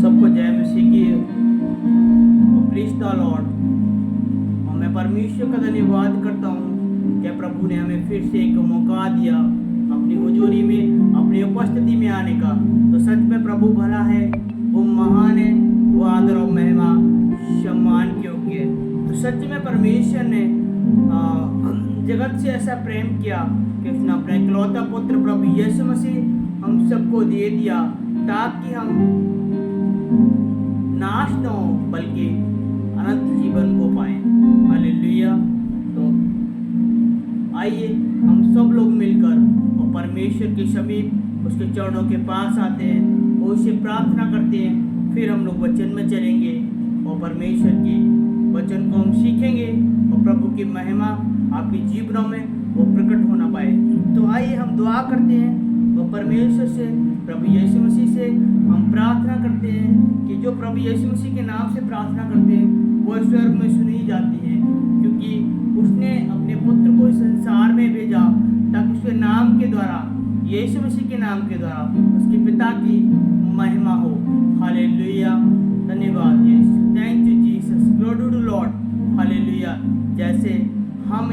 सबको जय मसीह की। Praise the Lord. और मैं परमेश्वर का धन्यवाद करता हूँ कि प्रभु ने हमें फिर से एक मौका दिया अपनी हुजूरी में, अपनी उपस्थिति में आने का। तो सच में प्रभु भला है, वो महान है, वो आदर और महिमा सम्मान के योग्य है। तो सच में परमेश्वर ने जगत से ऐसा प्रेम किया कि उसने अपना इकलौता पुत्र प्रभु यीशु मसीह हम सबको दे दिया, ताकि हम नाश न हो बल्कि अनंत जीवन को पाएं। हालेलुया। तो आइए हम सब लोग मिलकर और परमेश्वर के समीप उसके चरणों के पास आते हैं और उससे प्रार्थना करते हैं। फिर हम लोग वचन में चलेंगे और परमेश्वर के वचन को हम सीखेंगे और प्रभु की महिमा आपके जीवनों में वो प्रकट होना पाए। तो आइए हम दुआ करते हैं और परमेश्वर से, प्रभु यीशु मसीह से हम प्रार्थना करते हैं कि जो प्रभु यीशु मसीह के नाम से प्रार्थना करते हैं वो स्वर्ग में सुनी जाती है, क्योंकि उसने अपने पुत्र को इस संसार में भेजा ताकि उसके नाम के द्वारा, यीशु मसीह के नाम के द्वारा उसके पिता की महिमा हो। हालेलुया। धन्यवाद यीशु। Thank you Jesus. Glory to Lord. Hallelujah. जैसे हम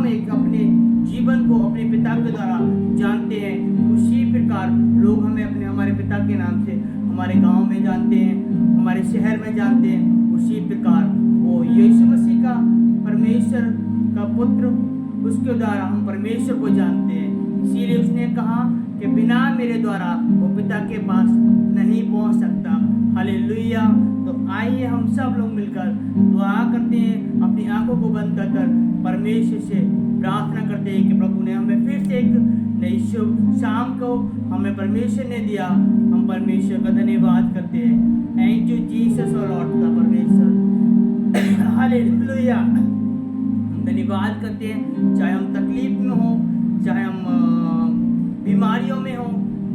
एक अपने जीवन को अपने पिता के द्वारा जानते हैं, उसी प्रकार लोग हमें हमारे पिता के नाम से हमारे गांव में जानते हैं, हमारे शहर में जानते हैं। उसी प्रकार वो यीशु मसीह का, परमेश्वर का पुत्र, उसके द्वारा हम परमेश्वर को जानते हैं। इसीलिए उसने कहा कि बिना मेरे द्वारा वो पिता के पास नहीं पहुंच सकता। हालेलुया। तो आइए हम सब लोग मिलकर दुआ करते हैं, अपनी आंखों को बंद कर परमेश्वर से प्रार्थना करते हैं कि प्रभु ने हमें फिर से एक नई शुभ शाम को हमें परमेश्वर ने दिया। हम परमेश्वर का धन्यवाद करते हैं। थैंक यू जीसस और लॉर्ड का परमेश्वर। हालेलुया। हम धन्यवाद करते हैं, चाहे हम तकलीफ में हो, चाहे हम बीमारियों में हो,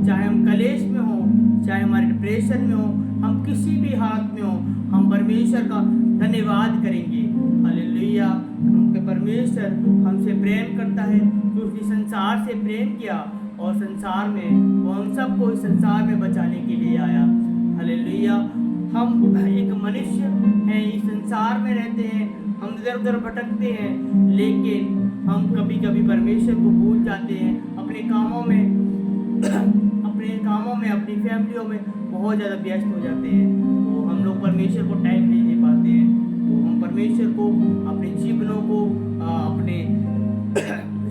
चाहे हम कलेश में हो, चाहे हमारे डिप्रेशन में हो, हम किसी भी हालत में हो, हम परमेश्वर का धन्यवाद करेंगे। हालेलुया। क्योंकि परमेश्वर हमसे प्रेम करता है, क्योंकि संसार से प्रेम किया और संसार में वो हम सबको इस संसार में बचाने के लिए आया। हालेलुया। हम एक मनुष्य हैं, इस संसार में रहते हैं, हम इधर उधर भटकते हैं, लेकिन हम कभी कभी परमेश्वर को भूल जाते हैं। अपने कामों में अपनी फैमिलियों में बहुत ज़्यादा व्यस्त हो जाते हैं, तो हम लोग परमेश्वर को टाइम नहीं दे पाते हैं। तो हम परमेश्वर को, अपने जीवनों को, अपने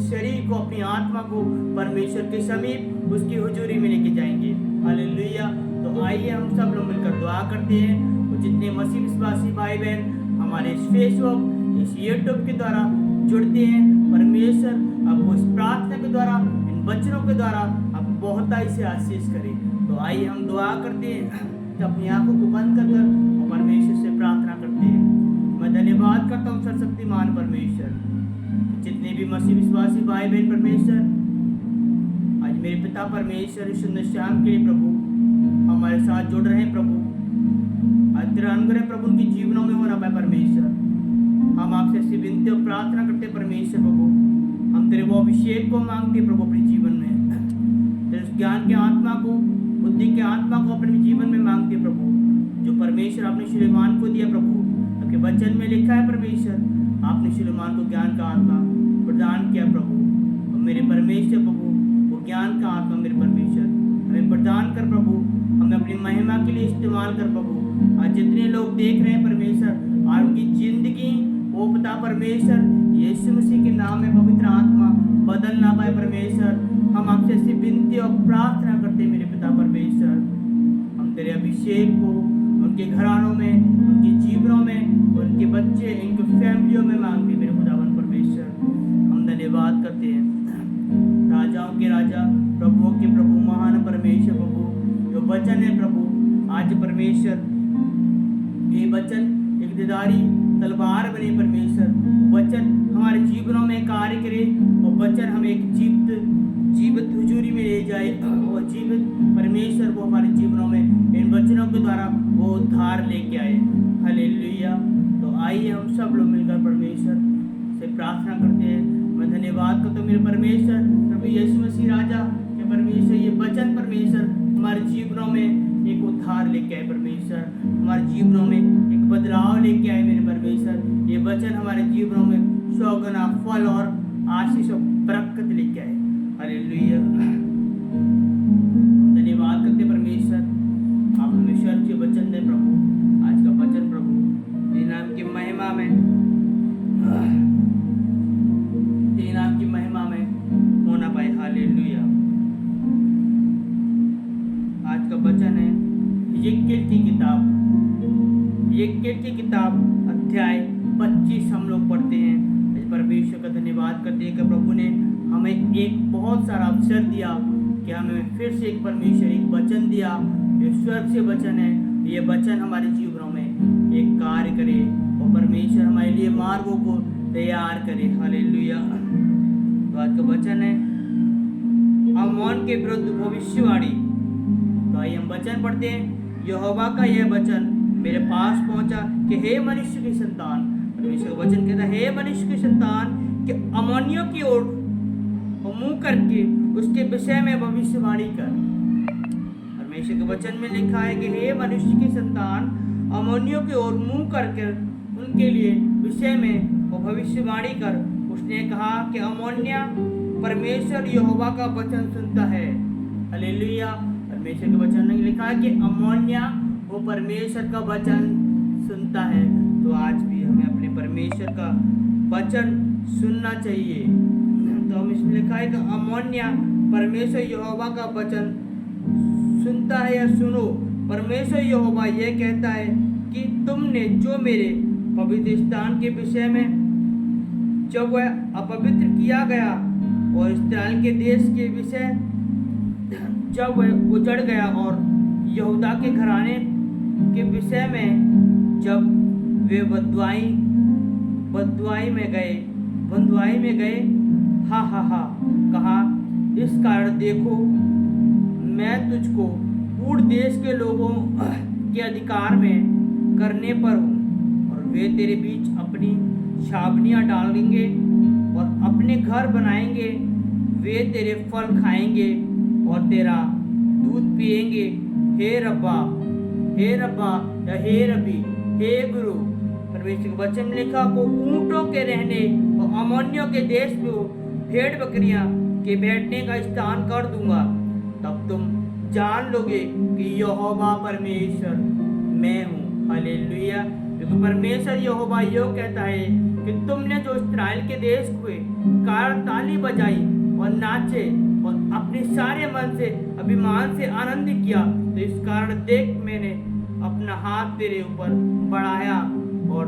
शरीर को, अपनी आत्मा को परमेश्वर के समीप उसकी हुजूरी में लेके जाएंगे। हालेलुया। तो आइए हम सब लोग मिलकर दुआ करते हैं। और जितने मसीह विश्वासी भाई बहन हमारे इस फेसबुक, इस यूट्यूब के द्वारा जुड़ते हैं, परमेश्वर आपको इस प्रार्थना के द्वारा, इन वचनों के द्वारा आपको बहुत ही से आशीष करे। तो आइए हम दुआ करते हैं, तो अपनी आंखों को बंद कर और परमेश्वर से प्रार्थना करते हैं। मैं धन्यवाद करता हूँ सर्वशक्तिमान परमेश्वर, जितने भी मसीह विश्वासी भाई बहन परमेश्वर आज मेरे पिता परमेश्वर इस सुंदर शाम के लिए प्रभु हमारे साथ जुड़ रहे हैं। प्रभु आज तेरा अनुग्रह प्रभु उनके जीवनों में होना पाए। परमेश्वर हम आपसे ऐसी विनती और प्रार्थना करते परमेश्वर प्रभु, हम तेरे वो अभिषेक को मांगते प्रभु अपने जीवन में, तेरे ज्ञान के आत्मा को, बुद्धि के आत्मा को अपने जीवन में मांगते प्रभु, जो परमेश्वर आपने सुलेमान को दिया प्रभु। आपके वचन में लिखा है परमेश्वर, आपने सुलेमान को ज्ञान का आत्मा प्रदान किया प्रभु। और मेरे परमेश्वर प्रभु, वो ज्ञान का आत्मा मेरे परमेश्वर हमें प्रदान कर प्रभु, हमें अपनी महिमा के लिए इस्तेमाल कर प्रभु। आज जितने लोग देख रहे हैं परमेश्वर, आज उनकी जिंदगी वो पिता परमेश्वर यीशु मसीह के नाम में पवित्र आत्मा बदलना पाए परमेश्वर। हम आपसे ऐसी विनती और प्रार्थना करते हैं मेरे पिता परमेश्वर, हम तेरे अभिषेक को उनके घरानों में, उनके जीवनों में, उनके बच्चे, इनके फैमिलियों में मांगते मेरे खुदावन परमेश्वर। हम धन्यवाद करते हैं, राजाओं के राजा, प्रभुओं के प्रभु, महान परमेश्वर प्रभु। जो वचन है प्रभु, आज परमेश्वर ये वचन एक दिदारी तलवार बने परमेश्वर। वचन हमारे जीवनों में कार्य करे और वचन हमें एक जीवित हुजूरी में ले जाए और जीवित परमेश्वर वो हमारे जीवनों में इन वचनों के द्वारा वो उद्धार लेके आए। हालेलुया। तो आइए हम सब लोग मिलकर परमेश्वर से प्रार्थना करते हैं। मैं धन्यवाद करता हूँ मेरे परमेश्वर प्रभु यीशु मसीह राजा के परमेश्वर, ये वचन परमेश्वर हमारे जीवनों में एक उद्धार लेके आए परमेश्वर, हमारे जीवनों में एक बदलाव लेके आए मेरे परमेश्वर। ये वचन हमारे जीवनों में 100 गुना फल और आशीष और बरकत लेके आए। हालेलुया, धन्यवाद करते परमेश्वर, आप हमेशा अच्छे वचन दे प्रभु। आज का वचन प्रभु तेरे नाम की महिमा में, तेरे नाम की महिमा में होना पाए। हालेलुया। आज का वचन है यज्ञेल की किताब अध्याय 25 हम लोग पढ़ते हैं। परमेश्वर का धन्यवाद करते हैं कि प्रभु ने हमें एक बहुत सारा अवसर दिया कि हमें फिर से एक परमेश्वर एक वचन दिया। ये स्वर्ग से वचन है, ये वचन हमारे जीवनों में एक कार्य करे और परमेश्वर हमारे लिए मार्गों को तैयार करे। हालेलुया। तो आज का वचन है अमोन के विरुद्ध भविष्यवाणी। तो आइए हम वचन पढ़ते हैं। यहोवा का यह वचन मेरे पास पहुंचा कि हे मनुष्य की संतान, परमेश्वर का वचन कहता है, हे मनुष्य की संतान, कि अमोनियों की ओर मुंह करके उसके विषय में भविष्यवाणी कर। परमेश्वर के वचन में लिखा है कि हे मनुष्य की संतान, अमोनियों की ओर मुंह करके उनके लिए विषय में वो भविष्यवाणी कर। उसने कहा कि अमोनिया परमेश्वर यहोवा का वचन सुनता है। हालेलुया। परमेश्वर के वचन में लिखा है कि अमोनिया वो परमेश्वर का वचन सुनता है। तो आज भी हमें अपने परमेश्वर का वचन सुनना चाहिए। तो हम इसमें लिखा है कि अमोनिया परमेश्वर यहोवा का वचन सुनता है या सुनो। परमेश्वर यहोवा यह कहता है कि तुमने जो मेरे पवित्र स्थान के विषय में जब वह अपवित्र किया गया और इस्राएल के देश के विषय जब वह उजड़ गया और यहूदा के घराने के विषय में जब वे बंधुआई में गए हा कहा, इस कारण देखो मैं तुझको पूर्ण देश के लोगों के अधिकार में करने पर हूँ और वे तेरे बीच अपनी छावनियाँ डालेंगे और अपने घर बनाएंगे। वे तेरे फल खाएंगे और तेरा दूध पिएंगे। हे रब्बा या हे रबी, हे गुरु। परमेश्वर के वचन में लिखा को ऊंटों के रहने और अमोनियों के देश में भेड़ बकरियां के बैठने का स्थान कर दूंगा। तब तुम जान लोगे कि यहोवा परमेश्वर मैं हूँ। हालेलुया। क्योंकि परमेश्वर यहोवा यह कहता है कि तुमने जो इस्राएल के देश हुए कार ताली बजाई और नाचे और अपने सारे मन से अभिमान से आनंद किया, तो इस कारण देख मैंने अपना हाथ तेरे ऊपर बढ़ाया और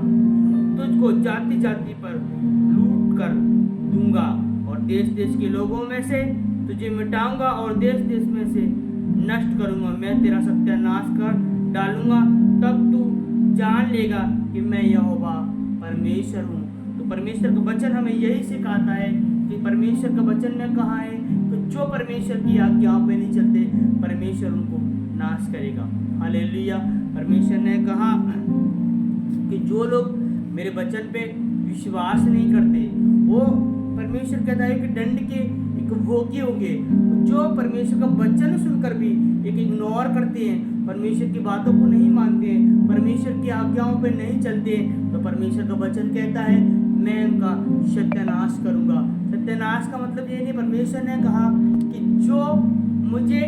तुझको जाति जाति पर लूट कर दूंगा और देश देश के लोगों में से तुझे मिटाऊंगा और देश देश में से नष्ट करूंगा। मैं तेरा सत्यानाश कर डालूंगा, तब तू जान लेगा कि मैं यहोवा परमेश्वर हूँ। तो परमेश्वर का वचन हमें यही सिखाता है कि परमेश्वर का वचन में कहा है कि जो परमेश्वर की आज्ञा पे नहीं चलते परमेश्वर उनको नाश करेगा। हालेलुया। परमेश्वर ने कहा कि जो लोग मेरे वचन पे विश्वास नहीं करते वो परमेश्वर कहता है कि दंड के एक भोगी होंगे। जो परमेश्वर का वचन सुनकर भी एक इग्नोर करते हैं, परमेश्वर की बातों को नहीं मानते हैं, परमेश्वर की आज्ञाओं पे नहीं चलते हैं, तो परमेश्वर का वचन कहता है मैं उनका सत्यानाश करूंगा। सत्यानाश का मतलब ये नहीं, परमेश्वर ने कहा कि जो मुझे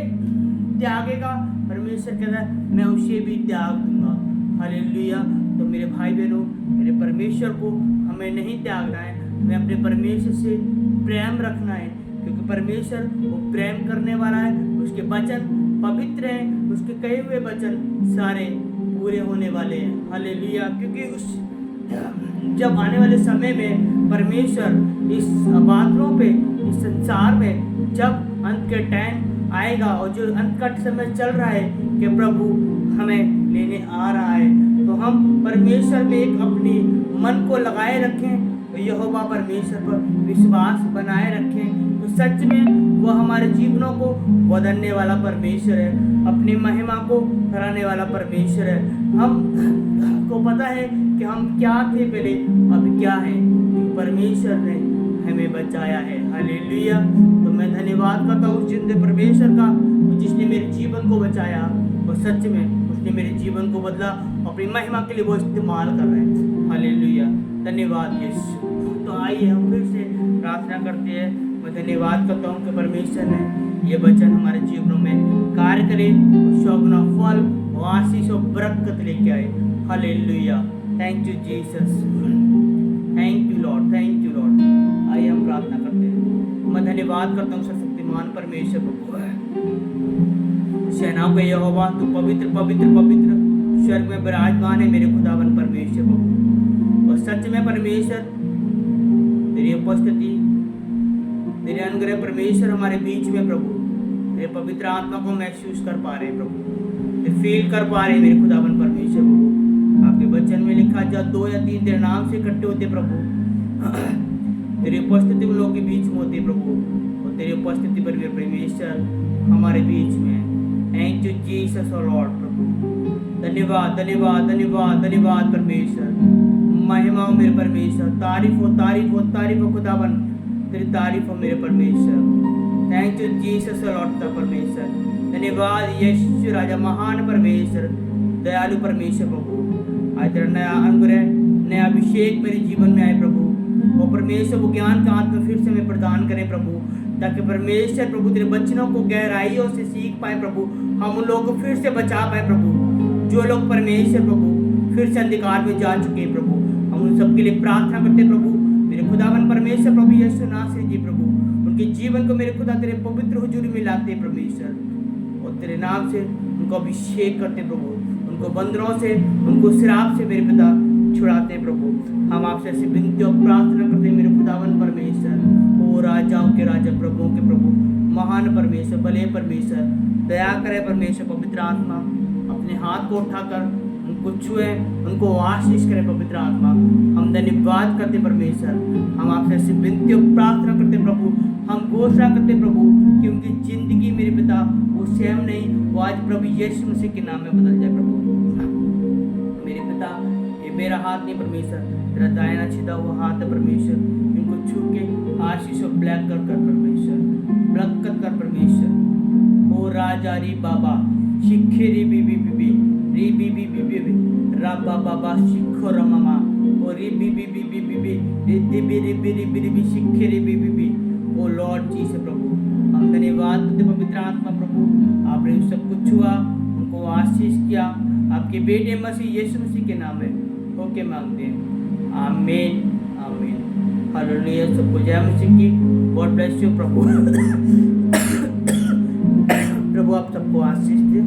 त्यागेगा परमेश्वर कहता है मैं उसे भी त्याग दूंगा। हालेलुया। तो मेरे भाई बहनों, मेरे परमेश्वर को हमें नहीं त्यागना है, हमें अपने परमेश्वर से प्रेम रखना है, क्योंकि परमेश्वर वो प्रेम करने वाला है। उसके वचन पवित्र हैं, उसके कहे हुए वचन सारे पूरे होने वाले हैं। हालेलुया। क्योंकि उस जब आने वाले समय में परमेश्वर इस बादलों पे इस संसार में जब अंत के टाइम आएगा और जो अंत का समय चल रहा है कि प्रभु हमें लेने आ रहा है, तो हम परमेश्वर में एक अपनी मन को लगाए रखें, तो यहोवा परमेश्वर पर विश्वास बनाए रखें, तो सच में वो हमारे जीवनों को बदलने वाला परमेश्वर है, अपनी महिमा को कराने वाला परमेश्वर है। हम को पता है कि हम क्या थे पहले, अब क्या है, परमेश्वर ने हमें बचाया है। हालेलुया। तो मैं धन्यवाद करता हूँ उस जिंदे परमेश्वर का जिसने मेरे जीवन को बचाया और सच में उसने मेरे जीवन को बदला, अपनी महिमा के लिए वो इस्तेमाल कर रहे हैं। हालेलुया, धन्यवाद यीशु। तो आइए हम फिर से प्रार्थना करते हैं। मैं धन्यवाद करता हूँ कि परमेश्वर ने ये वचन हमारे जीवनों में कार्य करे, सौगुना फल और आशीष और बरकत लेके आए। Hallelujah, thank you Jesus, thank you Lord, thank you Lord. आइए हम प्रार्थना करते हैं। मैं धन्यवाद करता हूँ सर्वशक्तिमान परमेश्वर प्रभु है, सेनाओं के यहोवा, तू पवित्र पवित्र पवित्र स्वर्ग में विराजमान है मेरे खुदावन परमेश्वर प्रभु। और सच में परमेश्वर तेरी उपस्थिति, तेरे अनुग्रह परमेश्वर हमारे बीच में प्रभु, तेरे पवित्र आत्मा को महसूस कर पा रहे प्रभु, फील कर पा रहे मेरे खुदावन परमेश्वर प्रभु। आपके वचन में लिखा, जब 2 या 3 तेरे नाम से इकट्ठे होते प्रभु, तेरी उपस्थिति उन लोगों के बीच में होती प्रभु, और तेरी उपस्थिति पर परमेश्वर हमारे बीच में। थैंक यू जीसस और लॉर्ड प्रभु। धन्यवाद धन्यवाद धन्यवाद धन्यवाद परमेश्वर, महिमा हो मेरे परमेश्वर, तारीफ हो तारीफ हो तारीफ हो खुदावन, तेरी तारीफ हो मेरे परमेश्वर। थैंक यू जीसस और लॉर्ड का परमेश्वर। धन्यवाद यीशु राजा, महान परमेश्वर, दयालु परमेश्वर प्रभु। आज तेरा नया अनुग्रह, नया अभिषेक मेरे जीवन में आए प्रभु, और परमेश्वर वो ज्ञान का आत्मा फिर से हमें प्रदान करें प्रभु, ताकि परमेश्वर प्रभु तेरे बच्चों को गहराइयों से सीख पाए प्रभु, हम उन लोगों को फिर से बचा पाए प्रभु, जो लोग परमेश्वर प्रभु फिर से अंधकार में जा चुके हैं प्रभु। हम उन सबके लिए प्रार्थना करते प्रभु, मेरे खुदावन परमेश्वर प्रभु यीशु नासरी जी प्रभु, उनके जीवन को मेरे खुदा तेरे पवित्र हुजूरी में लाते परमेश्वर, और तेरे नाम से उनको अभिषेक करते प्रभु, उनको बंदरों से, उनको श्राप से मेरे पिता छुड़ाते प्रभु। हम आपसे ऐसी विनती और प्रार्थना करते हैं मेरे खुदावन परमेश्वर, ओ राजाओं के राजा, प्रभुओं के प्रभु, महान परमेश्वर, भले परमेश्वर, दया करे परमेश्वर। पवित्र आत्मा अपने हाथ को उठाकर उनको छुए, उनको आशीष करे पवित्र आत्मा। हम धन्यवाद करते परमेश्वर, हम आपसे ऐसी विनती और प्रार्थना करते प्रभु, हम घोषणा करते प्रभु कि उनकी जिंदगी मेरे पिता वो सेम नहीं, वो आज प्रभु यीशु मसीह के नाम में बदल जाए प्रभु। मेरे पिता, ये मेरा हाथ नहीं परमेश्वर, तेरा दाहिना छिदा हुआ हाथ है परमेश्वर, इनको छू के आशीष और ब्लैक कर परमेश्वर, बरकत कर परमेश्वर। ओ राजा री बाबा शिखे री बीबी बीबी री बीबी बीबी रा बाबा शिखो रमामा, और री बीबी बीबी बीबी री दिबी री बीबी बीबी शिखे री बीबी बीबी। ओ लॉर्ड जी से प्रभु हम धन्यवाद करते पवित्र आत्मा प्रभु, आपने उन सबको छुआ, उनको आशीष किया, आपके बेटे मसीह यीशु मसीह के नाम में होके मांगते हैं, आमीन आमीन। हालेलुया, सबको जय मसीह की। गॉड ब्लेस यू प्रभु। प्रभु आप सबको आशीष दे।